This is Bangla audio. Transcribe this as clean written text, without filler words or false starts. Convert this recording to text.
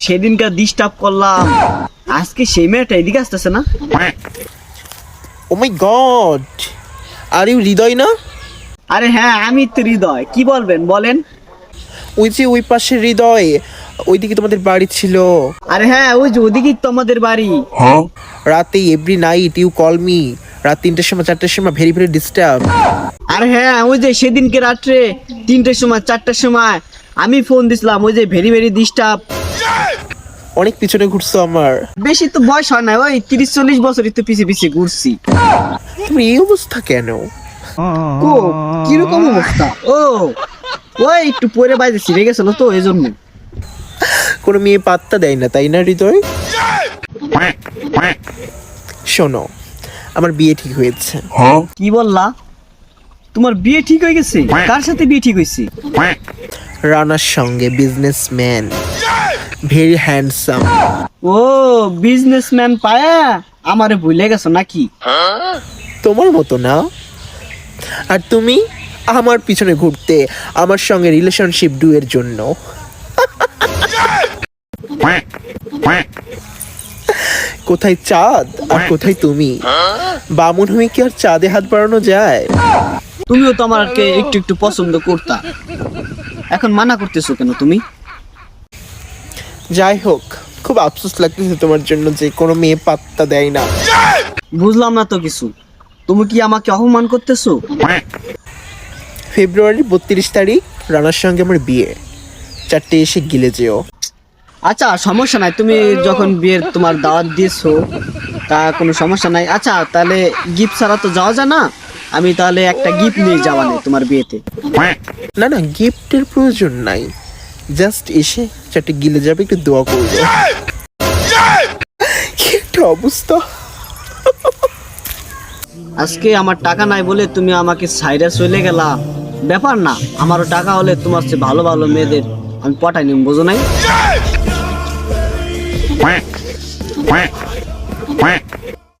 সেদিনকার ডিস্টার্ব করলাম, আজকে সেই মেয়েটা এদিকে আসতেছে না। ও মাই গড, আর ইউ হৃদয় না? আরে হ্যাঁ, আমি তো হৃদয়। কি বলবেন বলেন। ওই যে ওই পাশের হৃদয়, ওইদিকে তোমাদের বাড়ি ছিল। আরে হ্যাঁ, ওই যে ওদিকেই তো আমাদের বাড়ি। রাতে every night you call me, রাত 3টার সময় 4টার সময় ভেরি ভেরি ডিস্টার্ব। আরে হ্যাঁ, ওই যে সেদিনকে রাত্রে 3টার সময় 4টার সময় আমি ফোন দিছিলাম, ওই যে ভেরি ভেরি ডিস্টার্ব। অনেক পিছনে ঘুরছো আমার। বেশি তো বয়স হয় না, ওই 30-40 বছরই তো পিছিয়ে পিছিয়ে ঘুরছি। তুমি এই অবস্থা কেন? ও কিরকম অবস্থা? ও ওই একটু পরে বাইরে ছিঁড়ে গেছিল তো, এই জন্য। কোনো মেয়ে পাত্তা দেয় না, তাই না হৃদয়? শোনো, আমার বিয়ে ঠিক হয়েছে। কি বললা? তোমার বিয়ে ঠিক হয়ে গেছে? কার সাথে বিয়ে ঠিক হয়েছে? রানার সঙ্গে, বিজনেসম্যান, ভেরি হ্যান্ডসাম। ও বিজনেসম্যান পায়া আমারে ভুলে গেছো নাকি? তোমার মতো না। আর তুমি আমার পিছনে ঘুরতে আমার সঙ্গে রিলেশনশিপ ডুয়ের জন্য। কোথায় চাঁদ আর কোথায় তুমি? বামুন হয়ে কি আর চাঁদে হাত বাড়ানো যায়? তুমিও তো আমাকে একটু একটু পছন্দ করতা, এখন মানা করতেছো কেন তুমি? যাই হোক, খুব আফসোস লাগতেছে তোমার জন্য যে কোনো মেয়ে পাত্তা দেয় না। বুঝলাম না তো কিছু। তুমি কি আমাকে অপমান করতেছো? ফেব্রুয়ারি 32 তারিখ রানার সঙ্গে আমার বিয়ে, 4টে এসে গিলে যেও। আচ্ছা সমস্যা নাই, তুমি যখন বিয়ের তোমার দাওয়াত দিয়েছো তা কোনো সমস্যা নাই। আচ্ছা তাহলে গিফট ছাড়া তো যাওয়া যায় না, আমি তাহলে একটা গিফট নিয়ে যাওয়া নেই তোমার বিয়েতে। না না, গিফটের প্রয়োজন নাই, জাস্ট এসে 4টে গিলে যাবে, একটু দোয়া করবে। কি একটা অবস্থা! আজকে আমার টাকা নাই বলে তুমি আমাকে সাইডে চলে গেলা, ব্যাপার না। আমারও টাকা হলে তোমার চেয়ে ভালো ভালো মেয়েদের আমি পটাই নিম, বোঝো নাই?